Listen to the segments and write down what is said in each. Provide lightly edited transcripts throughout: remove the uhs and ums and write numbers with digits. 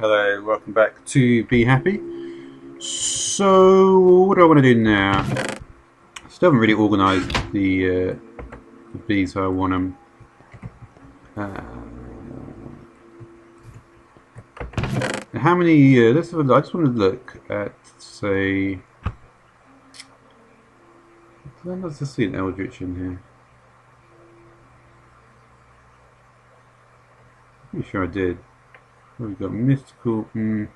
Hello, welcome back to Be Happy. So, what do I want to do now? Still haven't really organised the bees how I want them. How many? Let's have a look. I just want to look at, say, let's just see an Eldritch in here. Pretty sure I did. What have we got? Mystical. Yeah,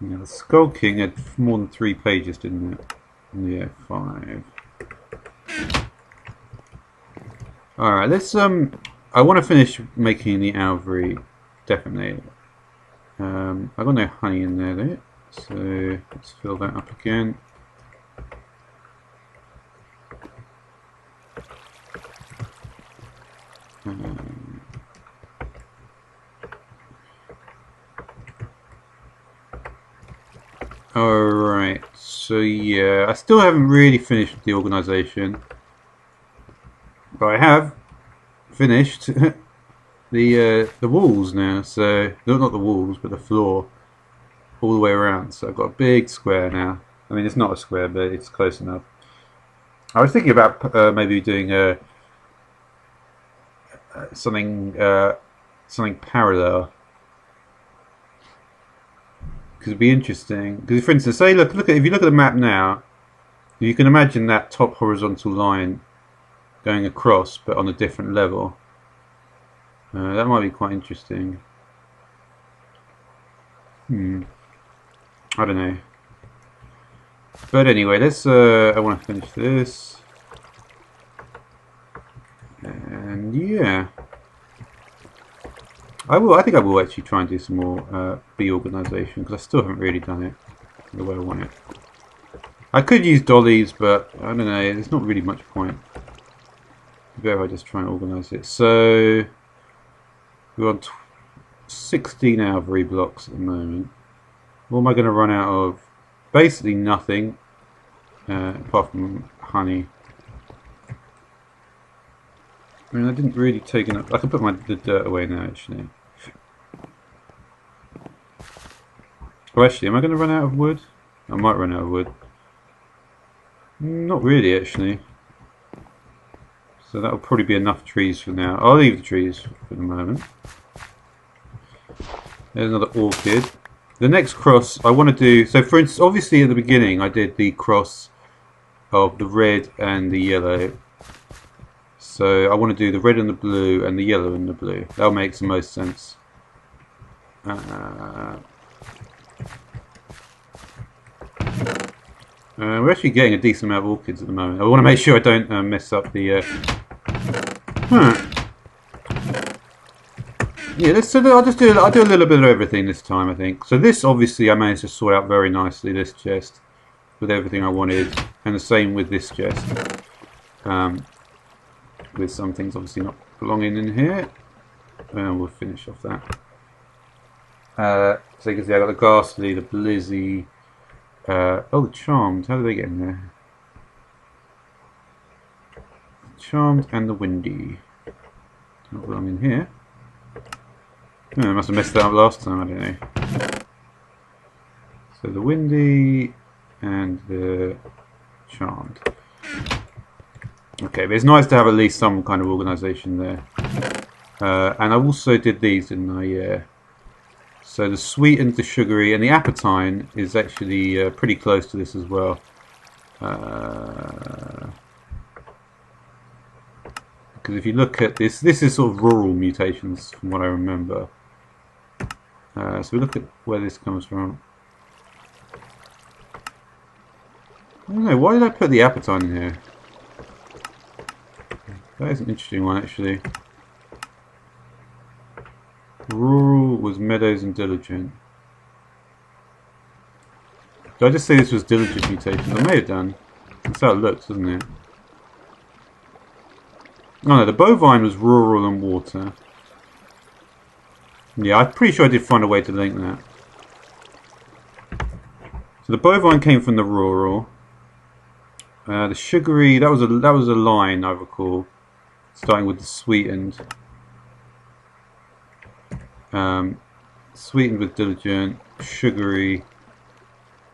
the Skull King had more than 3 pages, didn't it? Yeah, 5. Alright, let's I want to finish making the Alvery, definitely. I've got no honey in there though, so let's fill that up again. Alright, so yeah, I still haven't really finished the organisation, but I have finished the walls now. So not the walls, but the floor all the way around. So I've got a big square now. I mean, it's not a square, but it's close enough. I was thinking about maybe doing something something parallel, because it'd be interesting. Because, for instance, say look at if you look at the map now, you can imagine that top horizontal line going across, but on a different level. That might be quite interesting. I don't know. But anyway, let's. I want to finish this, and yeah, I will. I think I will actually try and do some more bee organisation, because I still haven't really done it the way I want it. I could use dollies, but I don't know. There's not really much point. Better I just try and organise it. So we're on 16 Alvery blocks at the moment. What am I going to run out of? Basically nothing, apart from honey. I mean, I didn't really take enough. I can put the dirt away now, actually. Oh, actually, am I going to run out of wood? I might run out of wood. Not really, actually. So that'll probably be enough trees for now. I'll leave the trees for the moment. There's another orchid. The next cross I want to do, so for instance, obviously at the beginning I did the cross of the red and the yellow. So I want to do the red and the blue and the yellow and the blue. That makes the most sense. We're actually getting a decent amount of orchids at the moment. I want to make sure I don't mess up the... Yeah, I'll do a little bit of everything this time, I think. So this, obviously, I managed to sort out very nicely, this chest, with everything I wanted. And the same with this chest. With some things obviously not belonging in here. And we'll finish off that. So you can see I got the Ghastly, the Blizzy. Oh, the Charmed. How do they get in there? The Charmed and the Windy. Not belong in here. Oh, I must have messed that up last time, I don't know. So the Windy and the Charmed. Okay, but it's nice to have at least some kind of organisation there. And I also did these, didn't I? Yeah. So the sweetened, the sugary, and the apatine is actually pretty close to this as well. Because if you look at this is sort of rural mutations from what I remember. So we look at where this comes from. I don't know, why did I put the apatine in here? That is an interesting one, actually. Rural was meadows and diligent. Did I just say this was diligent mutations? I may have done. That's how it looks, doesn't it? Oh no, the bovine was rural and water. Yeah, I'm pretty sure I did find a way to link that. So the bovine came from the rural. The sugary, that was a line I recall, starting with the sweetened. Sweetened with diligent, sugary,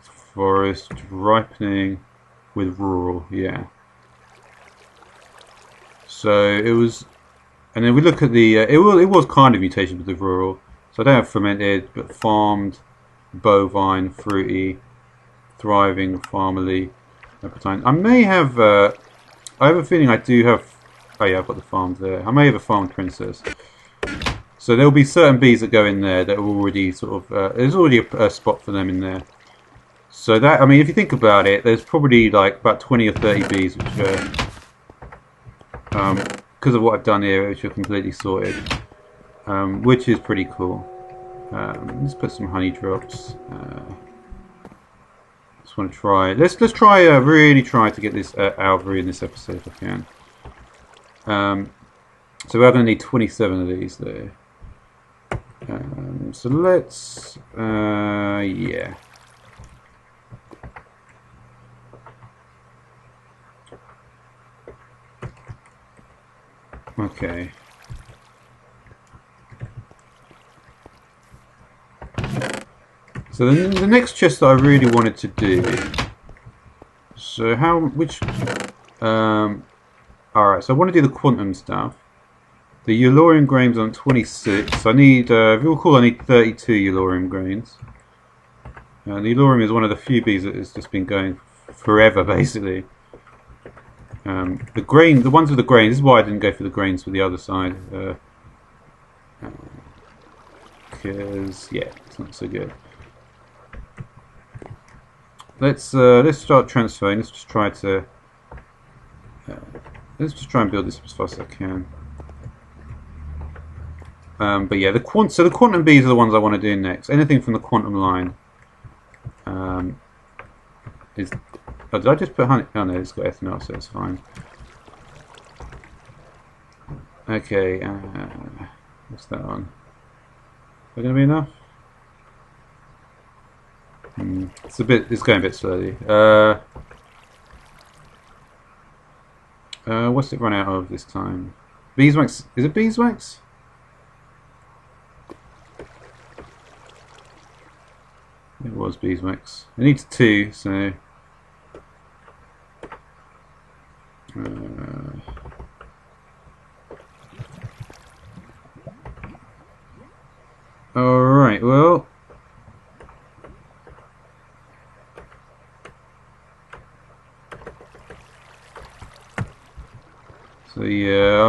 forest, ripening with rural. Yeah. So it was, and then we look at the. It was kind of mutation with the rural. So I don't have fermented, but farmed, bovine, fruity, thriving, farmerly, appetite. I may have. I have a feeling I do have. Oh yeah, I've got the farmed there. I may have a farmed princess. So there will be certain bees that go in there that are already sort of. There's already a spot for them in there. So that, I mean, if you think about it, there's probably like about 20 or 30 bees which are, because of what I've done here, which are completely sorted, which is pretty cool. Let's put some honey drops. Just want to try. Let's try really try to get this alvery in this episode if I can. So we're going to need 27 of these there. So let's yeah. Okay. So the next chest that I really wanted to do. So alright, so I want to do the quantum stuff. The Eulorium grains on 26. I need, if you recall, I need 32 Eulorium grains. And the Eulorium is one of the few bees that has just been going forever, basically. The ones with the grains, this is why I didn't go for the grains for the other side. Because, yeah, it's not so good. Let's start transferring. Let's just try and build this as fast as I can. But yeah, the quantum bees are the ones I want to do next. Anything from the quantum line is. Oh, did I just put honey? Oh no, it's got ethanol, so it's fine. Okay, what's that on? Is that going to be enough? It's going a bit slowly. What's it run out of this time? Beeswax? Is it beeswax? It was beeswax. It needs 2, so. Alright, well. So yeah,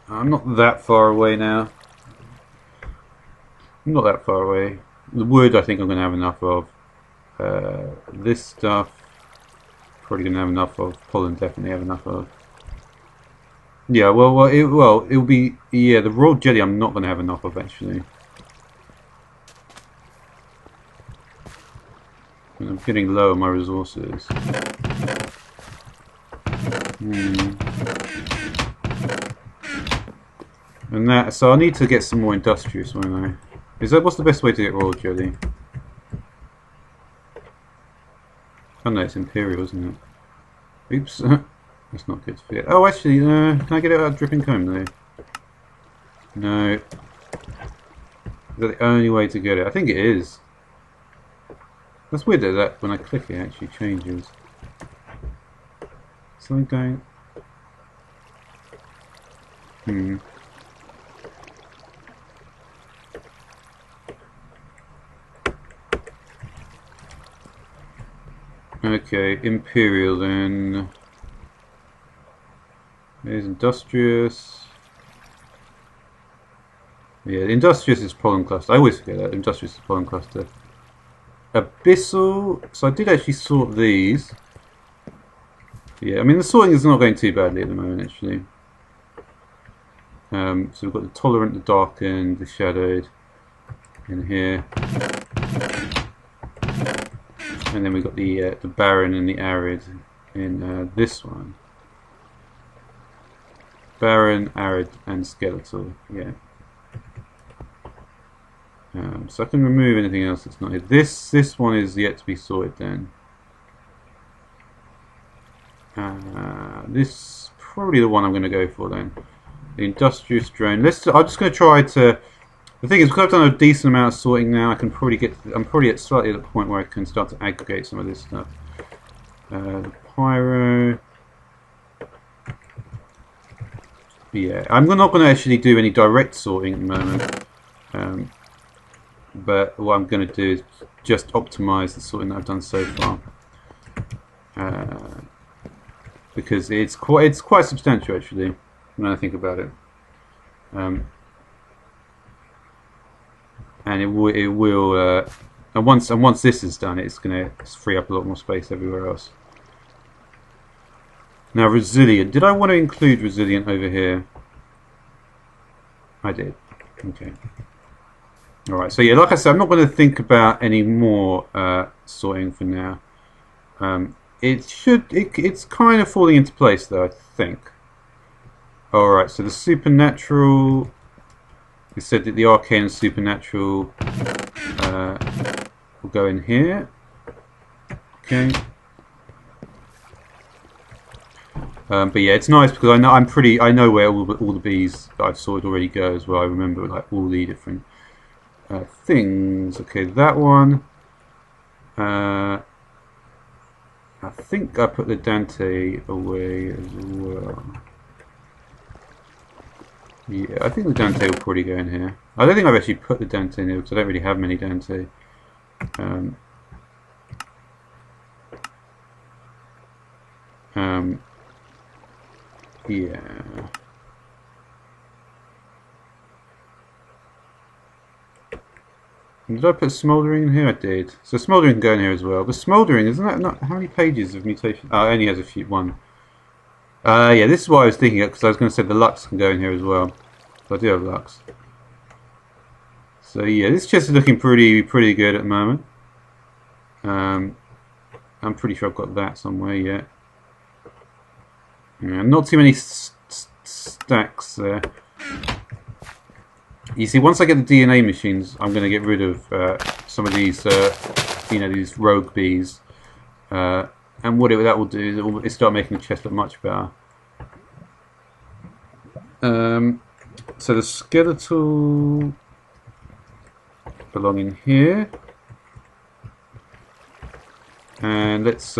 I'm not that far away now. I'm not that far away. The wood I think I'm going to have enough of. This stuff probably going to have enough of. Pollen definitely have enough of. Yeah, it'll be, yeah, the raw jelly I'm not going to have enough of actually. And I'm getting low on my resources. And that, so I need to get some more industrious, won't I? What's the best way to get raw jelly? Oh no, it's imperial, isn't it? Oops, that's not good to forget. Oh, actually, can I get it out of dripping comb though? No. Is that the only way to get it? I think it is. That's weird that when I click it actually changes. Something going. Okay, imperial then. There's industrious. Yeah, industrious is pollen cluster. I always forget that. Industrious is pollen cluster. Abyssal. So I did actually sort these. Yeah, I mean the sorting is not going too badly at the moment actually. So we've got the tolerant, the darkened, the shadowed in here. And then we've got the barren and the arid in this one. Barren, arid, and skeletal. Yeah. So I can remove anything else that's not here. This one is yet to be sorted then. This probably the one I'm going to go for then. The industrious drone. I'm just going to try to The thing is, because I've done a decent amount of sorting now, I can probably get. I'm probably at slightly at the point where I can start to aggregate some of this stuff. The pyro. Yeah, I'm not going to actually do any direct sorting at the moment. But what I'm going to do is just optimize the sorting that I've done so far. Because it's quite substantial actually when I think about it. And it will and once this is done, it's going to free up a lot more space everywhere else. Now resilient. Did I want to include resilient over here? I did. Okay. Alright, so yeah, like I said, I'm not going to think about any more sorting for now. It's kind of falling into place though, I think. Alright, so the supernatural, we said that the arcane and supernatural will go in here. Okay. But yeah, it's nice because I know where all the bees that I've sorted already go as well. I remember like all the different things. Okay, that one. I think I put the Dante away as well. Yeah, I think the Dante will probably go in here. I don't think I've actually put the Dante in here because I don't really have many Dante. Yeah. Did I put Smouldering in here? I did. So Smouldering can go in here as well. But Smouldering, isn't that not... How many pages of mutation? Oh, it only has a few... One. Yeah, this is what I was thinking of, because I was going to say the Lux can go in here as well. So I do have Lux. So yeah, this chest is looking pretty good at the moment. I'm pretty sure I've got that somewhere yet. Yeah, not too many stacks there. You see, once I get the DNA machines, I'm going to get rid of some of these, these rogue bees. And what that will do is it will start making the chest look much better. So the skeletal belong in here, and let's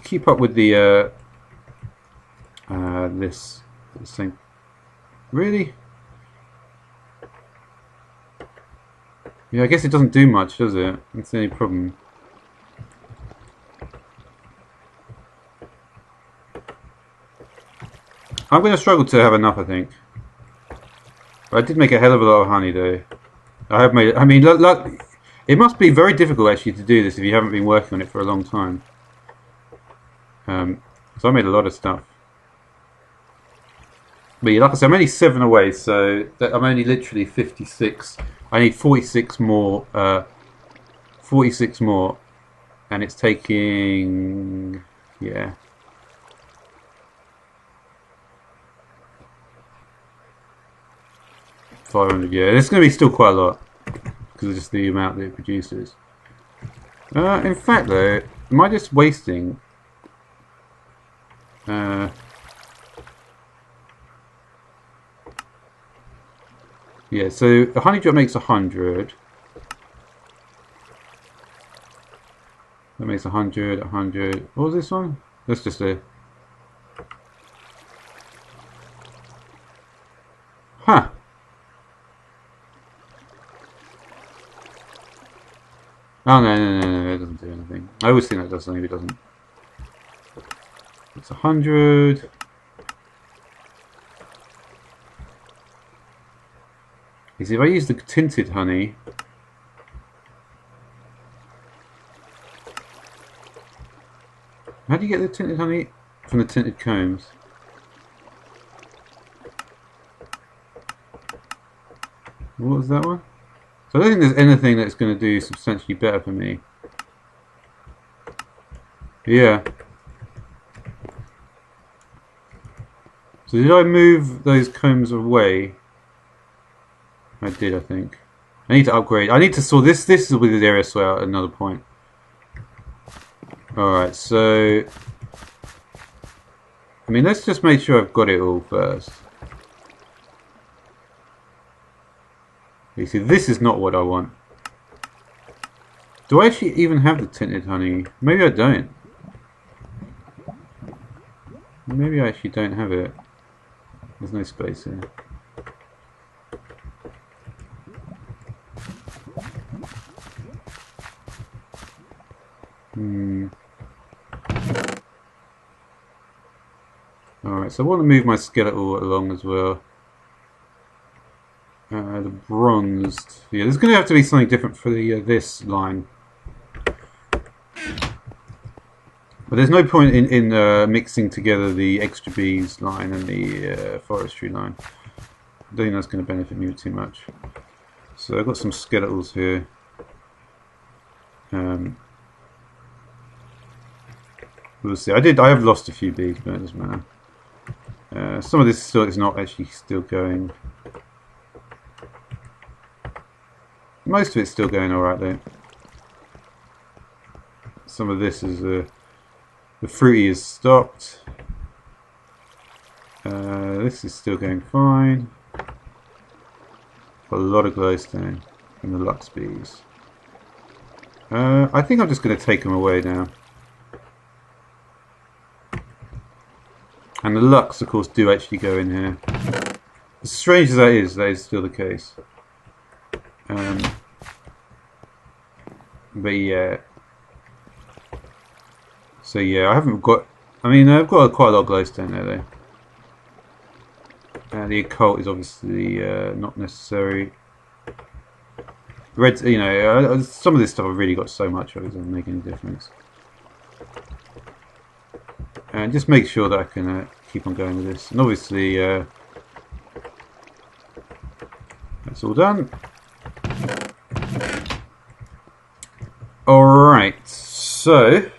keep up with the this thing. Really? Yeah, I guess it doesn't do much, does it? That's the only problem. I'm going to struggle to have enough, I think. But I did make a hell of a lot of honey, though. I have made. I mean, look, it must be very difficult actually to do this if you haven't been working on it for a long time. So I made a lot of stuff. But yeah, like I said, I'm only 7 away, so I'm only literally 56. I need 46 more. 46 more, and it's taking, yeah. $500, yeah. It's going to be still quite a lot because of just the amount that it produces. In fact, though, am I just wasting? Yeah, so a honey drop makes 100. That makes 100, 100. What was this one? That's just a... Huh. Oh, no, it doesn't do anything. I always think that does something, it doesn't. It's 100. You see, if I use the tinted honey... How do you get the tinted honey? From the tinted combs. What was that one? So I don't think there's anything that's going to do substantially better for me. Yeah. So did I move those combs away? I did, I think. I need to upgrade. I need to sort this. This will be the area sort out at another point. Alright, so... I mean, let's just make sure I've got it all first. You see, this is not what I want. Do I actually even have the tinted honey? Maybe I don't. Maybe I actually don't have it. There's no space here. Alright, so I want to move my skeletal along as well. The bronzed. Yeah, there's going to have to be something different for the this line. But there's no point in mixing together the extra bees line and the forestry line. I don't think that's going to benefit me too much. So I've got some skeletals here. We'll see. I have lost a few bees, but it doesn't matter. Some of this still is not actually still going. Most of it's still going alright though. Some of this is the fruity is stopped. This is still going fine. Got a lot of glowstone from the Lux bees. I think I'm just going to take them away now. And the Lux, of course, do actually go in here. As strange as that is still the case. But yeah. So yeah, I haven't got. I mean, I've got quite a lot of glowstone there, though. The occult is obviously not necessary. Red, you know, some of this stuff I've really got so much of it doesn't make any difference. And just make sure that I can keep on going with this. And obviously, that's all done. Alright, so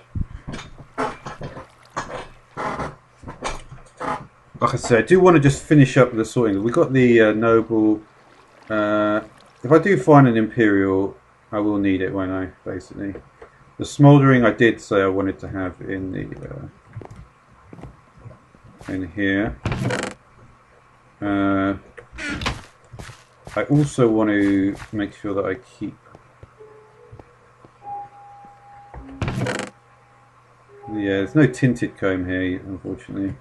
like I said, I do want to just finish up the sorting. We got the noble. If I do find an imperial, I will need it, won't I? Basically, the smouldering I did say I wanted to have in the in here. I also want to make sure that I keep. Yeah, there's no tinted comb here, unfortunately.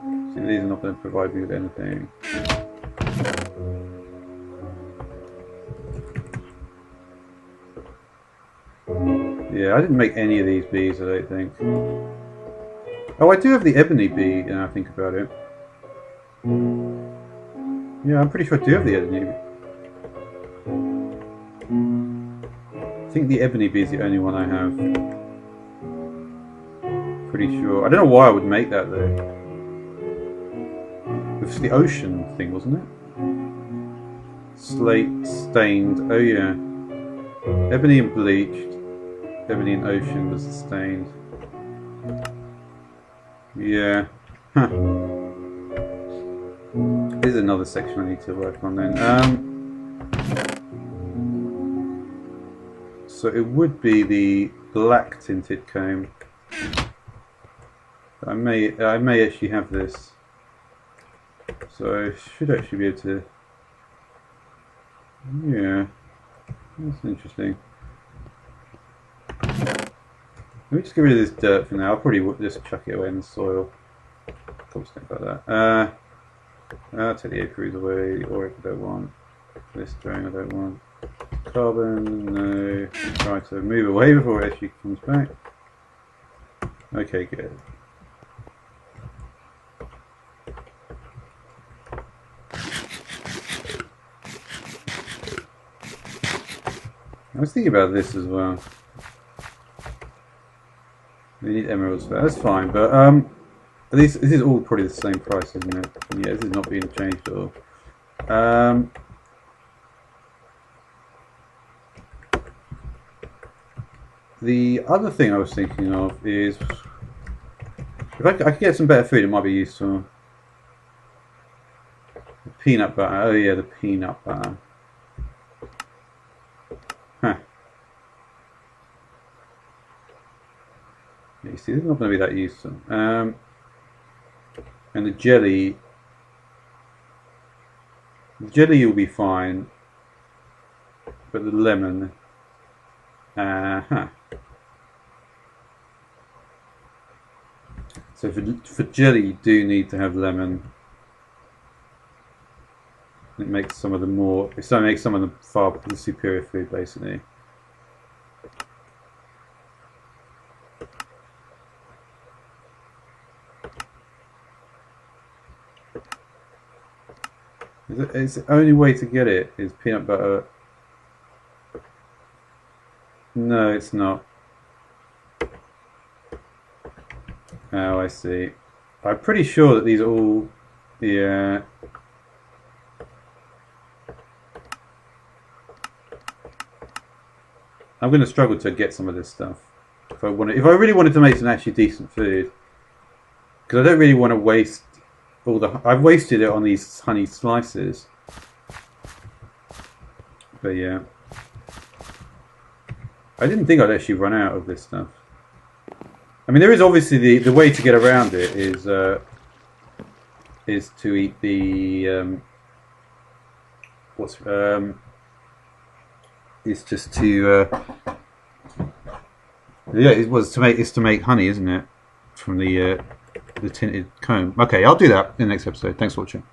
So these are not going to provide me with anything. Yeah, I didn't make any of these bees, I don't think. Oh, I do have the ebony bee, now I think about it. Yeah, I'm pretty sure I do have the ebony bee. I think the ebony bee is the only one I have. Pretty sure. I don't know why I would make that though. It was the ocean thing, wasn't it? Slate stained. Oh yeah. Ebony and bleached. Ebony and ocean was stained. Yeah. Huh. Here's another section I need to work on then. So it would be the black tinted comb. I may actually have this. So I should actually be able to. Yeah, that's interesting. Let me just get rid of this dirt for now. I'll probably just chuck it away in the soil. Probably stuff like that. I'll take the apiaries away. The auric I don't want. This stone I don't want. Carbon, no. Try to move away before it actually comes back. Okay, good. I was thinking about this as well. We need emeralds for that. That's fine, but at least this is all probably the same price, isn't it? Yeah, this is not being changed at all. The other thing I was thinking of is if I could get some better food, it might be useful. The peanut butter. Oh yeah, the peanut butter. Huh. You see, this is not going to be that useful. And the jelly. Jelly will be fine, but the lemon. So for jelly, you do need to have lemon. It makes some of them more. It makes some of them far the superior food, basically. It's the only way to get it is peanut butter. No, it's not. Oh, I see. I'm pretty sure that these are all. Yeah. I'm going to struggle to get some of this stuff if I really wanted to make some actually decent food, because I don't really want to waste all the. I've wasted it on these honey slices, but yeah, I didn't think I'd actually run out of this stuff. I mean, there is obviously the way to get around it is to eat the is just to yeah, it was to make honey, isn't it, from the tinted comb. Okay, I'll do that in the next episode. Thanks for watching.